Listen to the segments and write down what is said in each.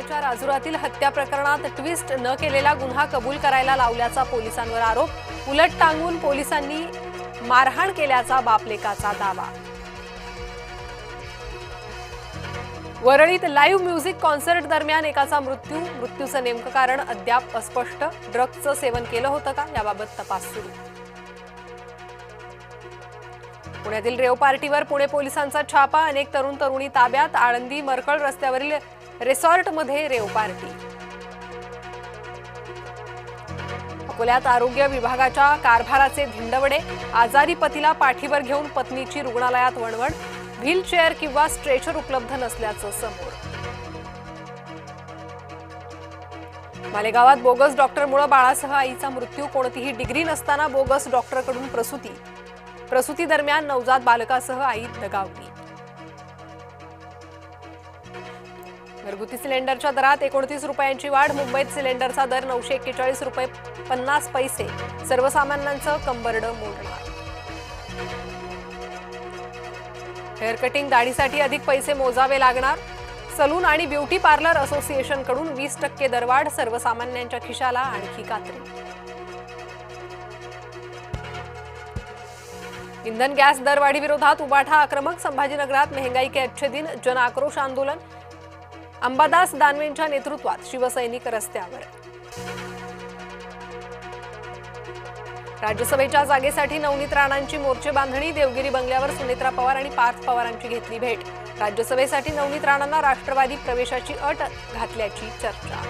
ठाण्याच्या राजुरातील हत्या प्रकरणात ट्विस्ट न केलेला गुन्हा कबूल करायला लावल्याचा पोलिसांवर आरोप. उलट टांगून पोलिसांनी मारहाण केल्याचा बापलेकाचा दावा. वरळीत लाईव्ह म्युझिक कॉन्सर्ट दरम्यान एकाचा मृत्यूचं नेमकं कारण अद्याप अस्पष्ट. ड्रग्जचं सेवन केलं होतं का याबाबत तपास सुरू. पुण्यातील रेव पार्टीवर पुणे पोलिसांचा छापा. अनेक तरुण तरुणी ताब्यात. आळंदी मरकळ रस्त्यावरील रिसॉर्टमध्ये रेव पार्टी. अकोल्यात आरोग्य विभागाच्या कारभाराचे धिंडवडे. आजारी पतीला पाठीवर घेऊन पत्नीची रुग्णालयात वणवण. व्हीलचेअर किंवा स्ट्रेचर उपलब्ध नसल्याचं समोर. मालेगावात बोगस डॉक्टरमुळे बाळासह आईचा मृत्यू. कोणतीही डिग्री नसताना बोगस डॉक्टरकडून प्रसूती दरम्यान नवजात बालकासह आई दगावली. घरगुती सिलेंडरच्या दरात 29 रुपयांची वाढ. मुंबईत सिलेंडरचा दर 941 रुपये 50 पैसे. सर्वसामान्यांचं कंबरडं मोडणार. हेअर कटिंग दाढीसाठी अधिक पैसे मोजावे लागणार. सलून आणि ब्युटी पार्लर असोसिएशनकडून 20% दरवाढ. सर्वसामान्यांच्या खिशाला आणखी कात्री. इंधन गॅस दरवाढी विरोधात उबाठा आक्रमक. संभाजीनगरात महंगाई के अच्छे दिन जन आक्रोश आंदोलन. अंबादास दानवेंच्या नेतृत्वात शिवसैनिक रस्त्यावर. राज्यसभेच्या जागेसाठी नवनीत राणांची मोर्चे बांधणी. देवगिरी बंगल्यावर सुनेत्रा पवार आणि पार्थ पवारांची घेतली भेट. राज्यसभेसाठी नवनीत राणांना राष्ट्रवादी प्रवेशाची अट घातल्याची चर्चा.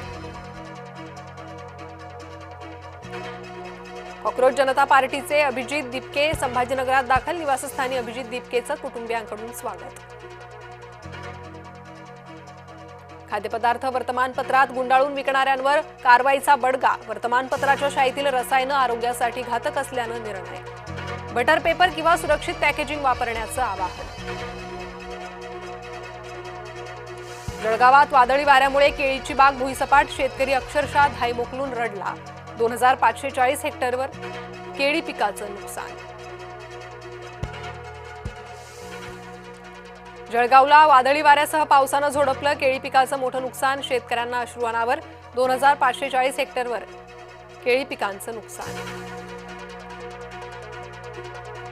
कॉक्रोच जनता पार्टीचे अभिजित दिपके संभाजीनगरात दाखल. निवासस्थानी अभिजित दिपकेचं कुटुंबियांकडून स्वागत. खाद्यपदार्थ वर्तमानपत्रात गुंडाळून विकणाऱ्यांवर कारवाईचा बडगा. वर्तमानपत्राच्या शाईतील रसायनं आरोग्यासाठी घातक असल्यानं निर्णय. बटर पेपर किंवा सुरक्षित पॅकेजिंग वापरण्याचं आवाहन. जळगावात वादळी वाऱ्यामुळे केळीची बाग भुईसपाट. शेतकरी अक्षरशः धाई मोकलून रडला. 2540 हेक्टरवर केळी पिकाचं नुकसान. जळगावला वादळी वाऱ्यासह पावसानं झोडपलं. केळी पिकाचं मोठं नुकसान. शेतकऱ्यांना अश्रू अनावर. 2540 हेक्टरवर केळी पिकांचं नुकसान.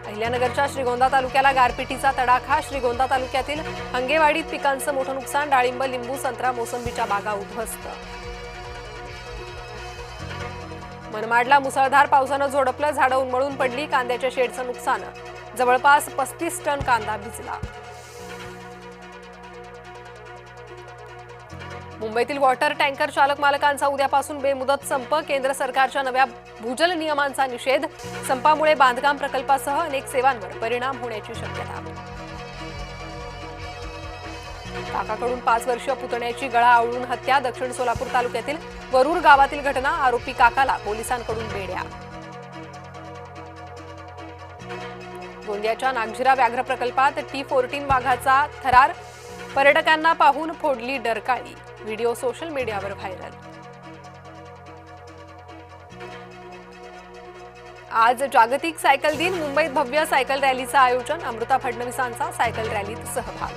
अहिल्यानगरच्या श्रीगोंदा तालुक्याला गारपिटीचा तडाखा. श्रीगोंदा तालुक्यातील हंगेवाडीत पिकांचं मोठं नुकसान. डाळिंब, लिंबू, संत्रा, मोसंबीच्या बागा उद्ध्वस्त. मनमाडला मुसळधार पावसानं झोडपलं. झाडं उन्मळून पडली. कांद्याच्या शेडचं नुकसान. जवळपास 35 टन कांदा भिजला. मुंबईतील वॉटर टँकर चालक मालकांचा उद्यापासून बेमुदत संप. केंद्र सरकारच्या नव्या भूजल नियमांचा निषेध. संपामुळे बांधकाम प्रकल्पासह अनेक सेवांवर परिणाम होण्याची शक्यता. काकाकडून 5 वर्षीय पुतण्याची गळा आवळून हत्या. दक्षिण सोलापूर तालुक्यातील वरूर गावातील घटना. आरोपी काकाला पोलिसांकडून बेड्या. गोंदियाच्या नागझिरा व्याघ्र प्रकल्पात T14 वाघाचा थरार. पर्यटकांना पाहून फोडली डरकाळी. व्हिडिओ सोशल मीडियावर व्हायरल. आज जागतिक सायकल दिन. मुंबईत भव्य सायकल रॅलीचं आयोजन. अमृता फडणवीसांचा सायकल रॅलीत सहभाग.